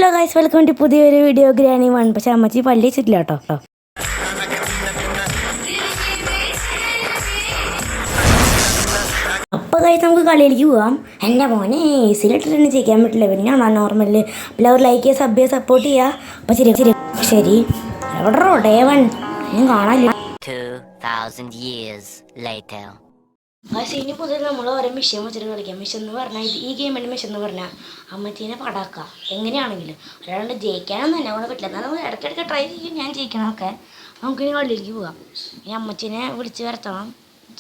Hello guys, welcome to പുതിയൊരു video. Granny one. പക്ഷെ അമ്മച്ചി പള്ളി വെച്ചിട്ടില്ല കേട്ടോ. അപ്പോൾ ഗൈസ് നമുക്ക് കളിയിലേക്ക് പോകാം. എൻ്റെ മോനെ എസിലിട്ടിട്ട് ചെയ്യാൻ പറ്റില്ല. പിന്നെയാണോ നോർമലിൽ എല്ലാവരും ലൈക്ക് ചെയ്യുക, സബ് ചെയ്യുക, സപ്പോർട്ട് ചെയ്യുക. അപ്പോൾ ശരി ശരി ശരി എവിടെ ഡേവൺ ഒന്നും കാണാനില്ല. 2000 years later. ഇനി പുതിയ നമ്മൾ ഓരോ മിഷൻ വെച്ചിട്ട് കളിക്കാം. മിഷൻ എന്ന് പറഞ്ഞാൽ ഈ ഗെയിമിൻ്റെ മിഷൻ എന്ന് പറഞ്ഞാൽ അമ്മച്ചീനെ പടാക്കുക എങ്ങനെയാണെങ്കിലും. ഒരാളുടെ ജയിക്കാനൊന്നും തന്നെ അവിടെ പറ്റില്ല. എന്നാലും ഇടയ്ക്കിടയ്ക്ക് ട്രൈ ചെയ്യും ഞാൻ ജയിക്കണമൊക്കെ. നമുക്കിനി കളിയിലേക്ക് പോകാം. ഇനി അമ്മച്ചീനെ വിളിച്ച് വരത്തണം,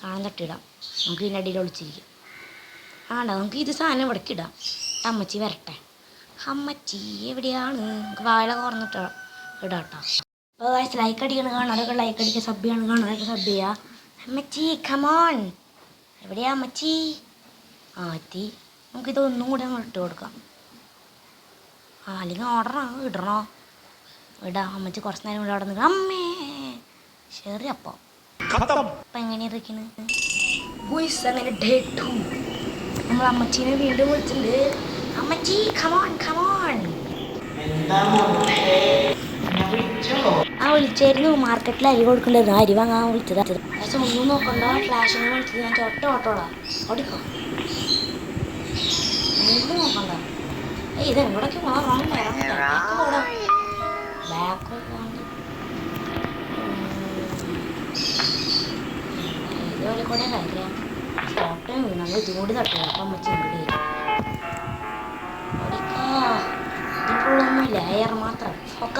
സാധനം തട്ടിയിടാം. നമുക്ക് ഇതിൻ്റെ അടിയിൽ ഒളിച്ചിരിക്കും. നമുക്ക് ഇത് സാധനം ഇവിടേക്ക് ഇടാം. അമ്മച്ചി വരട്ടെ. അമ്മച്ചി എവിടെയാണ്? നമുക്ക് വാഴ കുറഞ്ഞിട്ട് ഇടാം കേട്ടോ. അപ്പോൾ ലൈക്ക് അടിക്കണം, കാണാതൊക്കെ ലൈക്ക് അടിക്കുക, സബ് ചെയ്യണം, കാണാതൊക്കെ സബ് ചെയ്യുക. അമ്മച്ചി കമോൺ, എവിടെയാ അമ്മച്ചി? എത്തി. നമുക്കിതൊന്നും കൂടി അങ്ങ് ഇട്ട് കൊടുക്കാം. അല്ലെങ്കിൽ ഇടണോ? ഇടാം. അമ്മച്ചി കുറച്ച് നേരം കൂടെ അവിടെ നിൽക്കാം. അമ്മേ ശരി. അപ്പോൾ എങ്ങനെയാണ് ഇരിക്കുന്നത്? അങ്ങനെ ഡേ 2 നമ്മൾ അമ്മച്ചീനെ വീണ്ടും വിളിച്ചിട്ടുണ്ട്. അമ്മച്ചി കമോൺ കമോൺ. വിളിച്ചായിരുന്നു. മാർക്കറ്റിൽ അരി കൊടുക്കണ്ടായിരുന്നു. അരി വാങ്ങാൻ വിളിച്ചത്. പക്ഷെ ഒന്നും നോക്കണ്ട, ഫ്ലാഷിനെ വിളിച്ചത് ഞാൻ ഓട്ടോടാ ഓടിക്കോ. ഒന്നും നോക്കണ്ട. ഇതെവിടേക്ക് പോകണം? ബാക്ക് ഇതുപോലെ കൂടെ കഴിക്കാം. ഫോട്ടോ വീണു ഇതുകൂടി തട്ടില്ല. അപ്പം അമ്മച്ചി ഇവിടെ ഓടിക്കാ. ഇതിനുള്ളൊന്നുമില്ല, എയർ മാത്രം. ഫോക്ക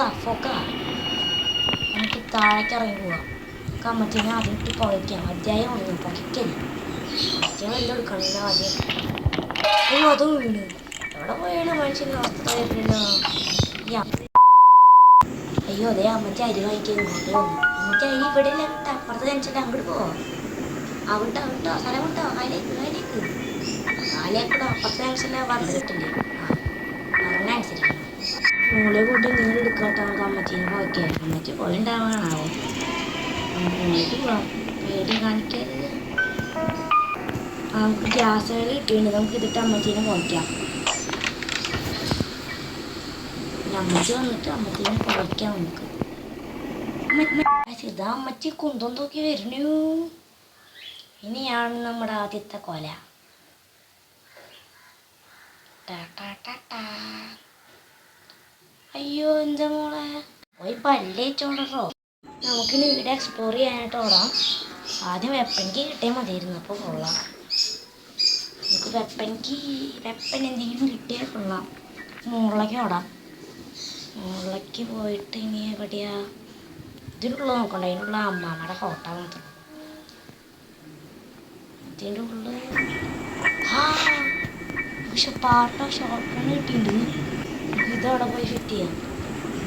നമുക്ക് താഴേക്ക് ഇറങ്ങി പോവാം. നമുക്ക് അമ്മച്ചീനെ ആദ്യം ഇട്ട് പുകയ്ക്കാം. അധ്യായം ഒന്നും പുകയ്ക്കല്ലേ. അധ്യായം എല്ലാം എടുക്കണില്ല ആദ്യം. അയ്യോ അത് വീണ്. എവിടെ പോയാണ് മനുഷ്യൻ്റെ അവസ്ഥ വരുന്നില്ല. അയ്യോ അതെ അമ്മച്ചി അരി വാങ്ങിക്കാൻ ഇങ്ങോട്ട് വന്നു. അമ്മച്ചി അരി ഇവിടെ അല്ല കിട്ടാ, അപ്പുറത്ത് കഴിച്ചിട്ട് അങ്ങോട്ട് പോവാം. അവിടെ സ്ഥലം വിട്ടോ. കാലേക്കൂടെ അപ്പുറത്തെ കഴിച്ചില്ല വന്ന് കിട്ടില്ലേ. പറഞ്ഞനുസരിക്കണം. മോളെ കൂട്ടി നിങ്ങൾ എടുക്കാട്ടോ. നമുക്ക് അമ്മച്ചീനെ പോയിക്കാം. അമ്മച്ചി പോയിണ്ടാവാനാവോ? മോളിലേക്ക് പോവാം. പേടി കാണിക്കരുത്. നമുക്ക് ഗ്യാസ് കിട്ടിയിട്ടുണ്ട്. നമുക്ക് ഇതിട്ട് അമ്മച്ചീനെ പോയിക്കാം. അമ്മച്ചി വന്നിട്ട് അമ്മച്ചീനെ പോയിക്കാം. നമുക്ക് ഇതാ അമ്മച്ചി കുന്തം തൂക്കി വരുന്നു. ഇനിയാണ് നമ്മുടെ ആദ്യത്തെ കൊല. അയ്യോ എന്താ മോളെ പോയി പല്ലേച്ചോണ്ടോ. നമുക്കിനി ഇവിടെ എക്സ്പ്ലോർ ചെയ്യാനായിട്ട് ഓടാം. ആദ്യം വെപ്പനിക്ക് കിട്ടിയാൽ മതിയായിരുന്നു. അപ്പോൾ കൊള്ളാം. നമുക്ക് വെപ്പൻ എന്തെങ്കിലും കിട്ടിയാൽ കൊള്ളാം. മുകളിലേക്ക് ഓടാം. മുകളിലേക്ക് പോയിട്ട് ഇനി എവിടെയാ? ഇതിനുള്ള നോക്കണ്ട. അതിനുള്ള അമ്മാമ്മയുടെ ഫോട്ടോ മാത്രം. ഇതിൻ്റെ ഉള്ളിൽ പക്ഷെ ഷോർട്ടാണ് കിട്ടിയിട്ടുണ്ട്. ഇതവിടെ പോയി ഫിറ്റ് ചെയ്യാം.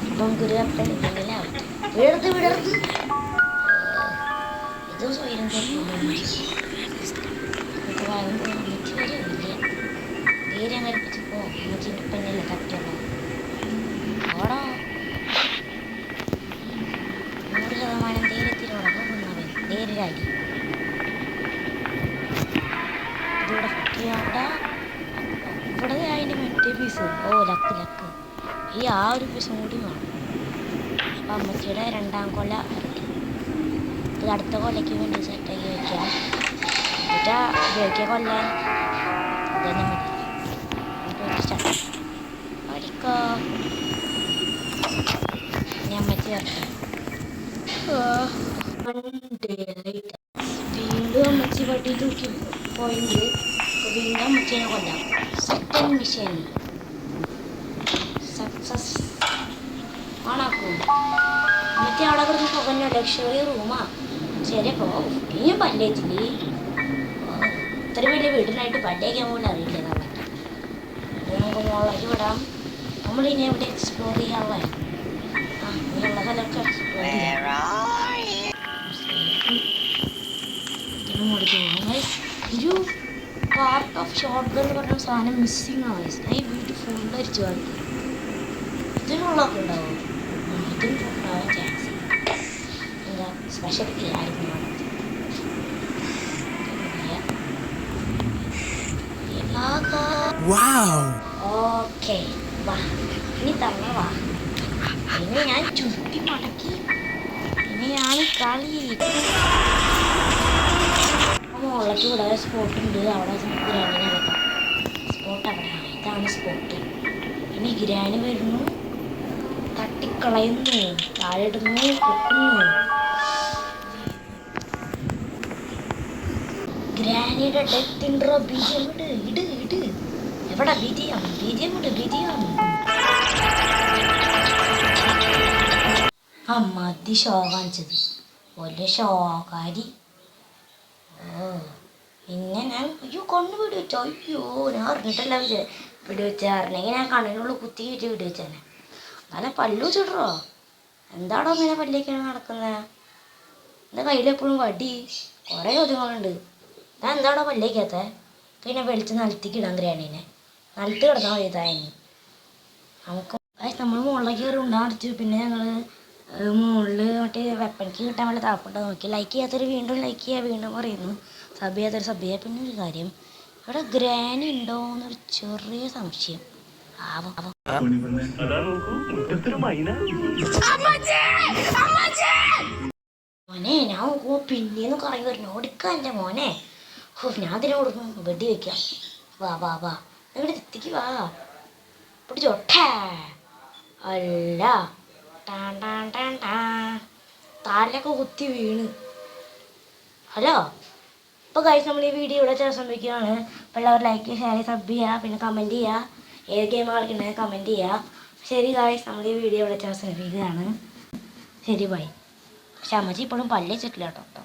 അപ്പം നമുക്കൊരു വെപ്പൻ ഇല്ലെങ്കിൽ വിടരുത്. ഇത് സ്വയം അമ്മച്ചി വരില്ല. ധൈര്യം കരിപ്പിച്ച് പോ. അമ്മച്ചിൻ്റെ പെണ്ണല്ലേ തട്ടിയുള്ളൂ. ഓടോ 100% ധൈര്യത്തിലൂടെ പോകുന്നവൻ ധൈര്യരാടി. ഇതിവിടെ ഫിറ്റ് ചെയ്യാവിടെ. ഇവിടെ അതിൻ്റെ മറ്റേ പീസ്. ലക്ക് ഈ ഒരു പീസും കൂടി വേണം. അപ്പം അമ്മച്ചിയുടെ രണ്ടാം കൊല ഇറക്കി. ഇത് അടുത്ത കൊലയ്ക്ക് വേണ്ടി സെറ്റാക്കി വയ്ക്കാം. എന്നിട്ട് ഉപയോഗിക്കുക കൊല്ലാൻ ഇതന്നെ മതി. പഠിക്കോ ഞാൻ അമ്മച്ചി ഇറക്കി. വീണ്ടും അമ്മച്ചി പട്ടി തൂക്കി പോയെങ്കിൽ വീണ്ടും അമ്മച്ചീനെ കൊല്ലാം. സെക്കൻഡ് മിഷൻ സക്സസ് ഓണാക്കും. അമ്മച്ചി അവിടെ കിടന്ന് പോകുന്ന ലക്ഷറി റൂമാ. ശരി പോ. ഇനിയും പല്ലേച്ചില്ലേ? ഇത്ര വലിയ വീടിനായിട്ട് പല്ലേക്കാൻ പോലും അറിയില്ല നമുക്ക്. നമുക്ക് മുകളിലേക്ക് വിടാം. നമ്മളിനി എവിടെ എക്സ്പ്ലോർ ചെയ്യാനുള്ള ഇങ്ങനെയുള്ള സ്ഥലമൊക്കെ എക്സ്പ്ലോർ ചെയ്യാം. ഒരു പാർട്ട് ഓഫ് ഷോർട്ട് ഗൺ എന്ന് പറഞ്ഞ സാധനം മിസ്സിങ് ആണ്. ഈ വീട്ടിൽ ഫുള്ള് അരിച്ചു കാണിക്കും. ഇതിനുള്ളതൊക്കെ ഉണ്ടാവും. ഇതിന് ഉണ്ടാവാൻ ചാൻസ് എന്താ സ്പെഷ്യലിറ്റി ആയിരുന്നു. ഓക്കെ വാ ഇനി തള്ള വാ. ഇനി ഞാൻ ചുറ്റി മടക്കി ഇനിയാണ് കളി. മുകളിലേക്ക് ഇവിടെ സ്പോട്ടുണ്ട്. അവിടെ ഗ്രാനിനെ നടക്കാം. സ്പോട്ട് അവിടെയാണ്. ഇതാണ് സ്പോട്ട്. ഇനി ഗ്രാനി വരുന്നു, തട്ടിക്കളയുന്നു, താഴെ ഇടുന്നു, കൊട്ടുന്നു. ഗ്രാനിയുടെ ഡെത്തിൻട്രോ ബീജിയം ഇട് ഇട് ഇട്. എവിടെ ബീജിയം? ബീജിയം ഇട്, ബീജിയം. ആ മതി ഷോ കാണിച്ചത്. വലിയ ഷോകാരി. ഓ പിന്നെ ഞാൻ അയ്യോ കണ്ണ് പിടി വെച്ചോ. അയ്യോ ഞാൻ അറിഞ്ഞിട്ടല്ല പിടി വെച്ചാൽ അറിഞ്ഞെങ്കിൽ ഞാൻ കണ്ണിനുള്ളിൽ കുത്തി കയറ്റി പിടി വെച്ചേനെ. എന്നാലും പല്ലു വെച്ചിട്ടോ. എന്താണോ ഇങ്ങനെ പല്ലേക്കാണ് നടക്കുന്നത്? എൻ്റെ കയ്യിലെപ്പോഴും വടി. കുറേ ചോദ്യങ്ങളുണ്ട്. ഞാൻ എന്താണോ പല്ലേക്കാത്ത? പിന്നെ വെളിച്ച് നിലത്തേക്ക് ഇടാൻ ഗ്രാനീനെ. നിലത്ത് കിടന്നാൽ മതി തായനി. നമുക്ക് നമ്മൾ മുകളിലേക്ക് കയറി ഉണ്ടാടിച്ചു. പിന്നെ ഞങ്ങൾ മുകളിൽ മറ്റേ വെപ്പണിക്ക് കിട്ടാൻ വേണ്ടി താപ്പിട്ട് നോക്കി. ലൈക്ക് ചെയ്യാത്തൊരു വീണ്ടും ലൈക്ക് ചെയ്യുക, വീണ്ടും പറയുന്നു. സബ് ചെയ്യാത്തൊരു സബ് ചെയ്യുക. പിന്നെ ഒരു കാര്യം, ഇവിടെ ഗ്രാനി ഉണ്ടോ എന്നൊരു ചെറിയ സംശയം. ആവോ മോനെ ഞാൻ നോക്കുമ്പോൾ പിന്നീന്ന് കറങ്ങി വരുന്നു. ഓടിക്കാം എൻ്റെ മോനെ. ഓ ഞാൻ അതിനെ കൊടുക്കും. വെടി വെക്കാം. വാ വാ വാ ഇവിടെ എത്തിക്ക് വാ. പിടിച്ചോട്ടേ. അല്ല ടാൻ ടാൻ ടാൻ ടാൻ. താലൊക്കെ കുത്തി വീണ്. ഹലോ. അപ്പോൾ ഗൈസ് നമ്മൾ ഈ വീഡിയോ ഇവിടെ അവസാനിപ്പിക്കുകയാണ്. അപ്പോൾ എല്ലാവരും ലൈക്ക്, ഷെയർ, സബ് ചെയ്യുക, പിന്നെ കമൻറ്റ് ചെയ്യുക. ഏത് ഗെയിം കളിക്കണമെങ്കിൽ കമൻറ്റ് ചെയ്യുക. ശരി ഗൈസ്, നമ്മൾ ഈ വീഡിയോ ഇവിടെ അവസാനിപ്പിക്കുകയാണ്. ശരി ബൈ. പക്ഷെ അമ്മച്ചി ഇപ്പോഴും പല്ല് വെച്ചിട്ടില്ല കേട്ടോ.